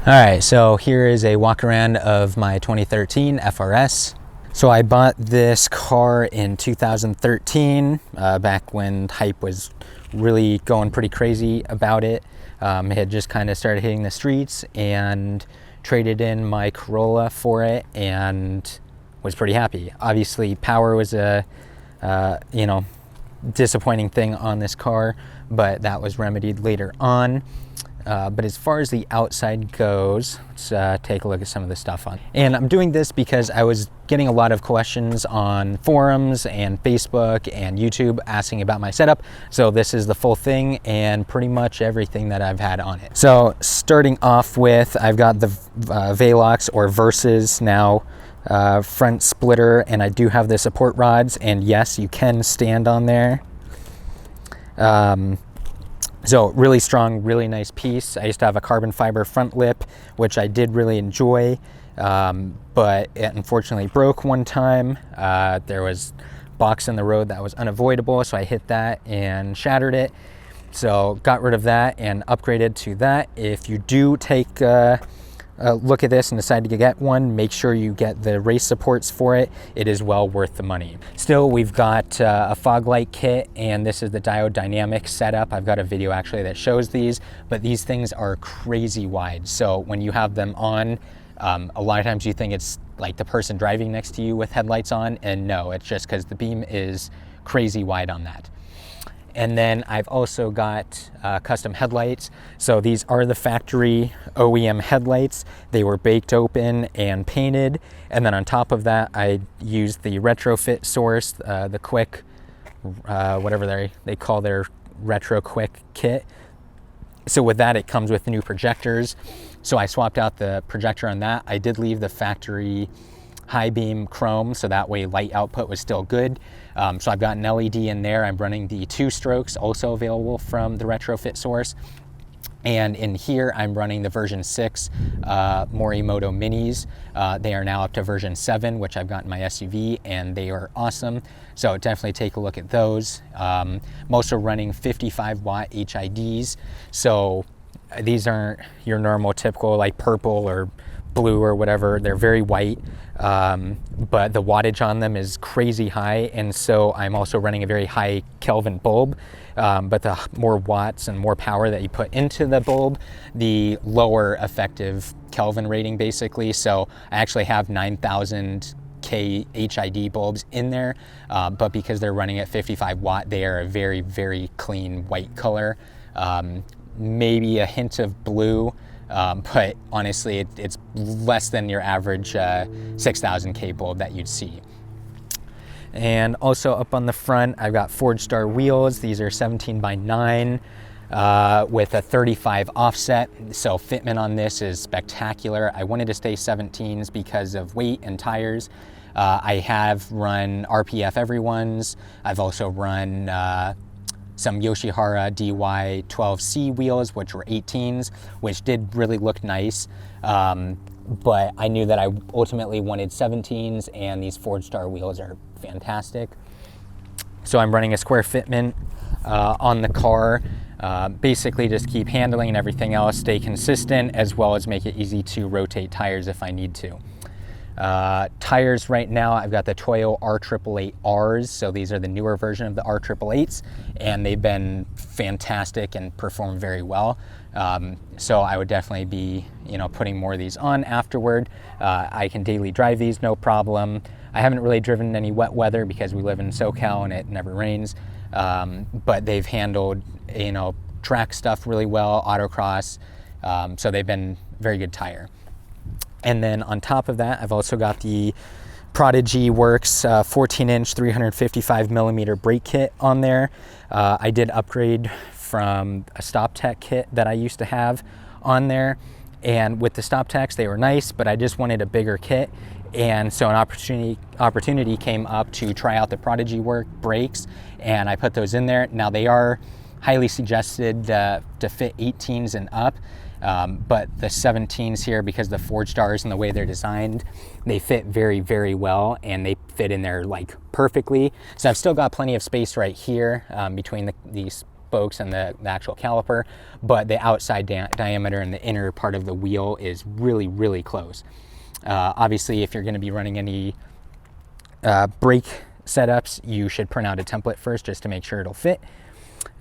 Alright, so here is a walk around of my 2013 FRS. So I bought this car in 2013, back when hype was really going pretty crazy about it. It had just kind of started hitting the streets, and traded in my Corolla for it and was pretty happy. Obviously, power was a disappointing thing on this car, but that was remedied later on. But as far as the outside goes, let's take a look at some of the stuff on. And I'm doing this because I was getting a lot of questions on forums and Facebook and YouTube asking about my setup. So this is the full thing and pretty much everything that I've had on it. So starting off with, I've got the Velox or Versus now front splitter, and I do have the support rods, and yes, you can stand on there. So really strong, really nice piece. I used to have a carbon fiber front lip, which I did really enjoy, but it unfortunately broke one time. There was box in the road that was unavoidable, so I hit that and shattered it. So got rid of that and upgraded to that. If you do take a look at this and decide to get one, make sure you get the race supports for it. It is well worth the money. Still, we've got a fog light kit, and this is the diode dynamic setup. I've got a video actually that shows these, but these things are crazy wide. So when you have them on, a lot of times you think it's like the person driving next to you with headlights on, and no, it's just because the beam is crazy wide on that. And then I've also got custom headlights. So these are the factory OEM headlights. They were baked open and painted. And then on top of that, I used the retrofit source, the quick, whatever they call their retro quick kit. So with that, it comes with new projectors. So I swapped out the projector on that. I did leave the factory high beam chrome, so that way light output was still good. So I've got an LED in there. I'm running the 2 strokes, also available from the retrofit source. And in here, I'm running the version 6 Morimoto Minis. They are now up to version 7, which I've got in my SUV, and they are awesome. So definitely take a look at those. I'm also running 55 watt HIDs. So these aren't your normal typical like purple or blue or whatever. They're very white, but the wattage on them is crazy high, and so I'm also running a very high Kelvin bulb, but the more watts and more power that you put into the bulb, the lower effective Kelvin rating basically. So I actually have 9,000 K HID bulbs in there, but because they're running at 55 watt, they are a very, very clean white color, maybe a hint of blue, but honestly, it's less than your average 6,000 K bulb that you'd see. And also up on the front, I've got Forged Star wheels. These are 17 by 9 with a 35 offset. So fitment on this is spectacular. I wanted to stay 17s because of weight and tires. I have run RPF everyone's. I've also run some Yoshihara DY12C wheels, which were 18s, which did really look nice. But I knew that I ultimately wanted 17s, and these Forged Star wheels are fantastic. So I'm running a square fitment on the car. Basically just keep handling and everything else, stay consistent, as well as make it easy to rotate tires if I need to. Tires right now, I've got the Toyo R888Rs, so these are the newer version of the R888s, and they've been fantastic and perform very well. So I would definitely be, putting more of these on afterward. I can daily drive these, no problem. I haven't really driven any wet weather because we live in SoCal and it never rains, but they've handled, track stuff really well, autocross, so they've been very good tire. And then on top of that, I've also got the Prodigy Works 14-inch 355 millimeter brake kit on there. I did upgrade from a Stop Tech kit that I used to have on there. And with the Stop Techs, they were nice, but I just wanted a bigger kit. And so an opportunity came up to try out the Prodigy Work brakes, and I put those in there. Now they are highly suggested to fit 18s and up. But the 17s here, because the Forged Stars and the way they're designed, they fit very, very well, and they fit in there like perfectly. So I've still got plenty of space right here between these spokes and the actual caliper, but the outside diameter and the inner part of the wheel is really, really close. Obviously, if you're going to be running any brake setups, you should print out a template first just to make sure it'll fit.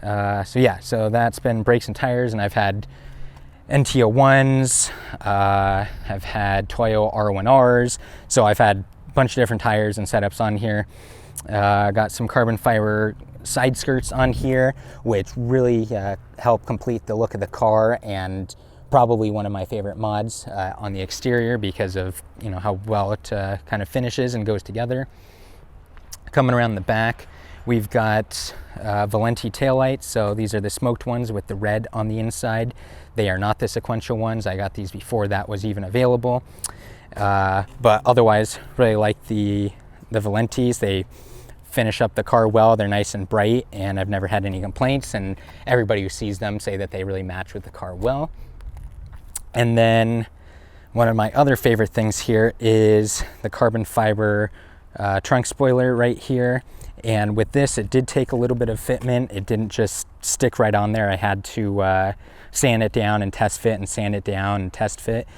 So that's been brakes and tires, and I've had NTO1s, I've had Toyo R1Rs, so I've had a bunch of different tires and setups on here. Got some carbon fiber side skirts on here, which really help complete the look of the car, and probably one of my favorite mods on the exterior because of how well it kind of finishes and goes together. Coming around the back, we've got Valenti taillights. So these are the smoked ones with the red on the inside. They are not the sequential ones. I got these before that was even available. But otherwise, really like the Valentis. They finish up the car well. They're nice and bright, and I've never had any complaints, and everybody who sees them say that they really match with the car well. And then one of my other favorite things here is the carbon fiber trunk spoiler right here. And with this, it did take a little bit of fitment. It didn't just stick right on there. I had to sand it down and test fit, and sand it down and test fit.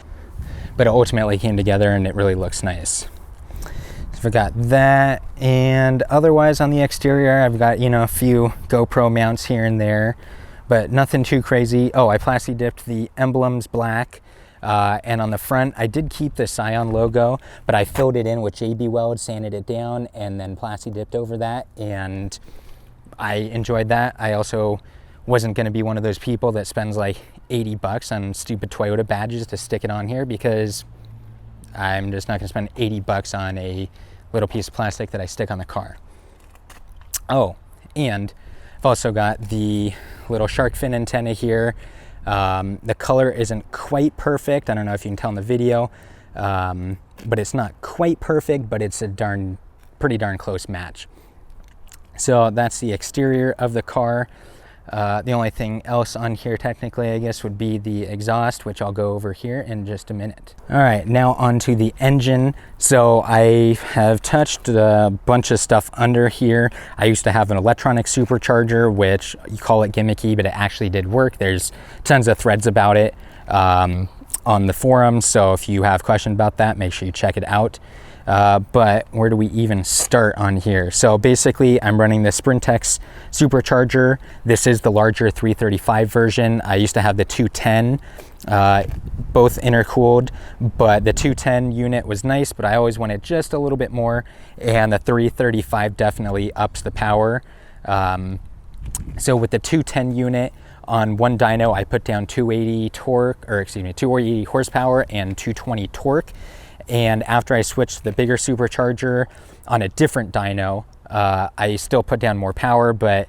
But it ultimately came together, and it really looks nice. So I've got that, and otherwise on the exterior, I've got a few GoPro mounts here and there, but nothing too crazy. Oh, I plasti dipped the emblems black. And on the front, I did keep the Scion logo, but I filled it in with JB Weld, sanded it down, and then plasti dipped over that, and I enjoyed that. I also wasn't going to be one of those people that spends like $80 on stupid Toyota badges to stick it on here, because I'm just not going to spend $80 on a little piece of plastic that I stick on the car. Oh, and I've also got the little shark fin antenna here. The color isn't quite perfect. I don't know if you can tell in the video, but it's not quite perfect, but it's a pretty darn close match. So that's the exterior of the car. The only thing else on here technically, I guess, would be the exhaust, which I'll go over here in just a minute. All right, now onto the engine. So I have touched a bunch of stuff under here. I used to have an electronic supercharger, which you call it gimmicky, but it actually did work. There's tons of threads about it on the forums, so if you have questions about that, make sure you check it out. But where do we even start on here? So basically, I'm running the Sprintex supercharger. This is the larger 335 version. I used to have the 210, both intercooled, but the 210 unit was nice, but I always wanted just a little bit more, and the 335 definitely ups the power. So with the 210 unit, on one dyno, I put down 280 horsepower and 220 torque. And after I switched to the bigger supercharger on a different dyno, I still put down more power, but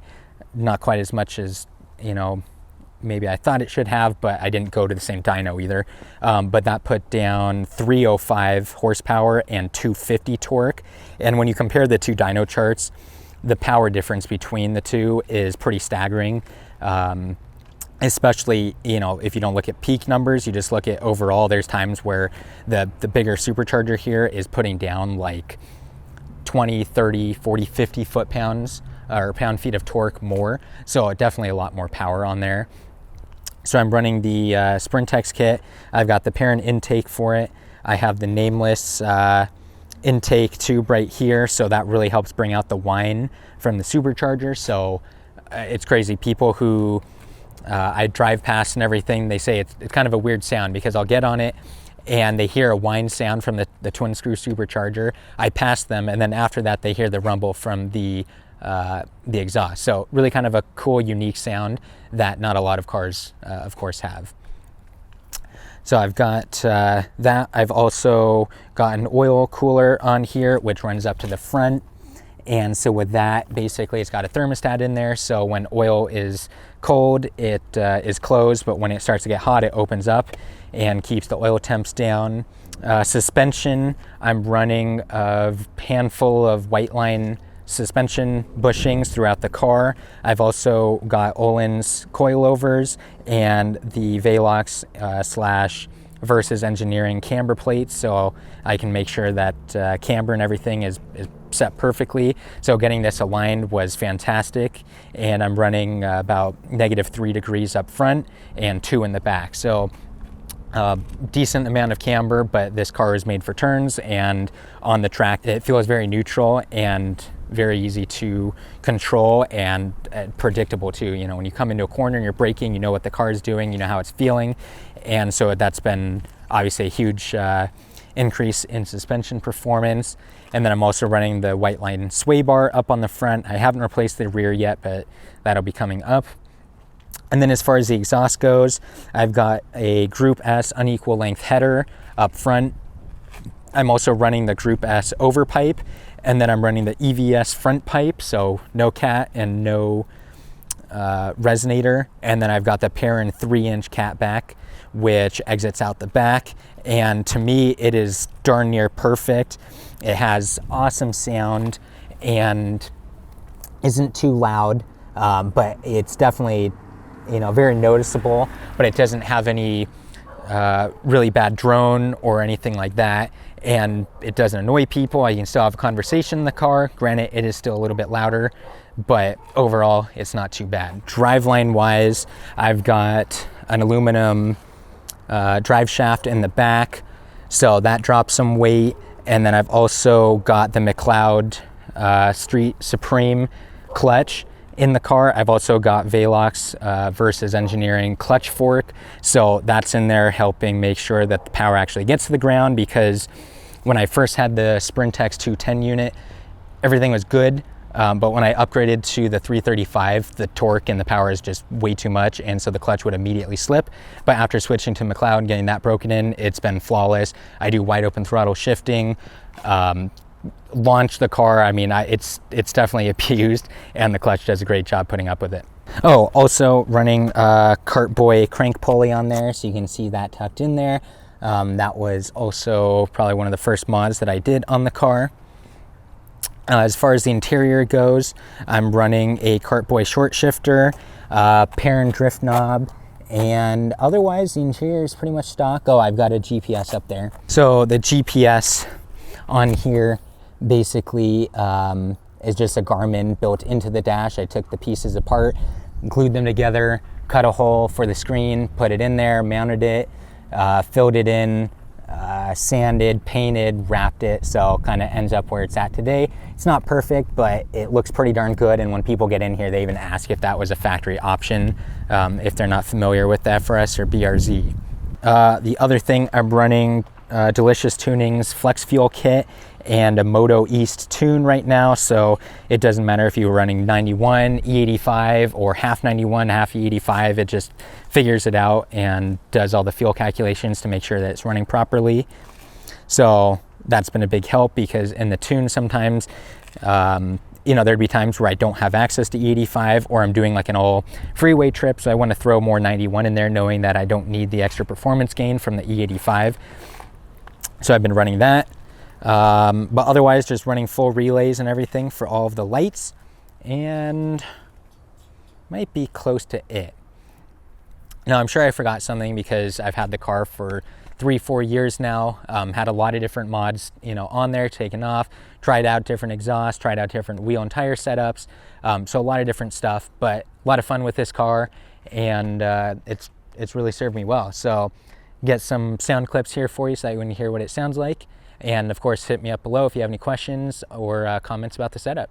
not quite as much as, maybe I thought it should have, but I didn't go to the same dyno either. But that put down 305 horsepower and 250 torque. And when you compare the two dyno charts, the power difference between the two is pretty staggering. Especially, if you don't look at peak numbers, you just look at overall. There's times where the bigger supercharger here is putting down like 20, 30, 40, 50 foot-pounds or pound-feet of torque more. So definitely a lot more power on there. So I'm running the Sprintex kit. I've got the parent intake for it. I have the nameless intake tube right here. So that really helps bring out the whine from the supercharger. So it's crazy. People who I drive past and everything, they say it's kind of a weird sound, because I'll get on it and they hear a whine sound from the twin screw supercharger. I pass them, and then after that they hear the rumble from the exhaust. So really kind of a cool, unique sound that not a lot of cars, of course, have. So I've got that. I've also got an oil cooler on here, which runs up to the front. And so with that, basically it's got a thermostat in there. So when oil is cold, it is closed, but when it starts to get hot, it opens up and keeps the oil temps down. Suspension, I'm running a handful of white line suspension bushings throughout the car. I've also got Olin's coilovers and the Velox / Versus Engineering camber plates, so I can make sure that camber and everything is set perfectly. So getting this aligned was fantastic. And I'm running about -3 degrees up front and 2 in the back. So decent amount of camber, but this car is made for turns, and on the track it feels very neutral and very easy to control and predictable too. You know, when you come into a corner and you're braking, you know what the car is doing, you know how it's feeling. And so that's been obviously a huge increase in suspension performance. And then I'm also running the white line sway bar up on the front. I haven't replaced the rear yet, but that'll be coming up. And then as far as the exhaust goes, I've got a Group S unequal length header up front. I'm also running the Group S overpipe, and then I'm running the EVS front pipe, so no cat and no resonator. And then I've got the Perrin 3-inch cat back, which exits out the back. And to me, it is darn near perfect. It has awesome sound and isn't too loud, but it's definitely, you know, very noticeable, but it doesn't have any really bad drone or anything like that, and it doesn't annoy people. I can still have a conversation in the car. Granted, it is still a little bit louder, but overall it's not too bad. Driveline wise, I've got an aluminum drive shaft in the back, so that drops some weight. And then I've also got the McLeod Street Supreme clutch in the car. I've also got Velox versus Engineering clutch fork, so that's in there helping make sure that the power actually gets to the ground, because when I first had the Sprintex 210 unit, everything was good, but when I upgraded to the 335, the torque and the power is just way too much, and so the clutch would immediately slip. But after switching to McLeod and getting that broken in, it's been flawless. I do wide open throttle shifting, launch the car. I mean, it's definitely abused, and the clutch does a great job putting up with it. Oh, also running Cartboy crank pulley on there, so you can see that tucked in there. That was also probably one of the first mods that I did on the car. As far as the interior goes, I'm running a Cartboy short shifter, Perrin drift knob, and otherwise the interior is pretty much stock. Oh, I've got a GPS up there. So the GPS on here basically is just a Garmin built into the dash. I took the pieces apart, glued them together, cut a hole for the screen, put it in there, mounted it, filled it in, sanded, painted, wrapped it, so kind of ends up where it's at today. It's not perfect, but it looks pretty darn good, and when people get in here, they even ask if that was a factory option, if they're not familiar with the FRS or BRZ. The other thing, I'm running Delicious Tuning's Flex Fuel Kit and a Moto East tune right now, so it doesn't matter if you're running 91 E85 or half 91 half E85, it just figures it out and does all the fuel calculations to make sure that it's running properly. So that's been a big help, because in the tune sometimes you know, there'd be times where I don't have access to E85, or I'm doing like an all freeway trip, so I want to throw more 91 in there, knowing that I don't need the extra performance gain from the E85. So I've been running that, but otherwise just running full relays and everything for all of the lights, and might be close to it. Now I'm sure I forgot something, because I've had the car for 3-4 years now, had a lot of different mods, you know, on there, taken off, tried out different exhausts, tried out different wheel and tire setups, so a lot of different stuff, but a lot of fun with this car, and it's really served me well. So get some sound clips here for you so that when you hear what it sounds like, and of course hit me up below if you have any questions or comments about the setup.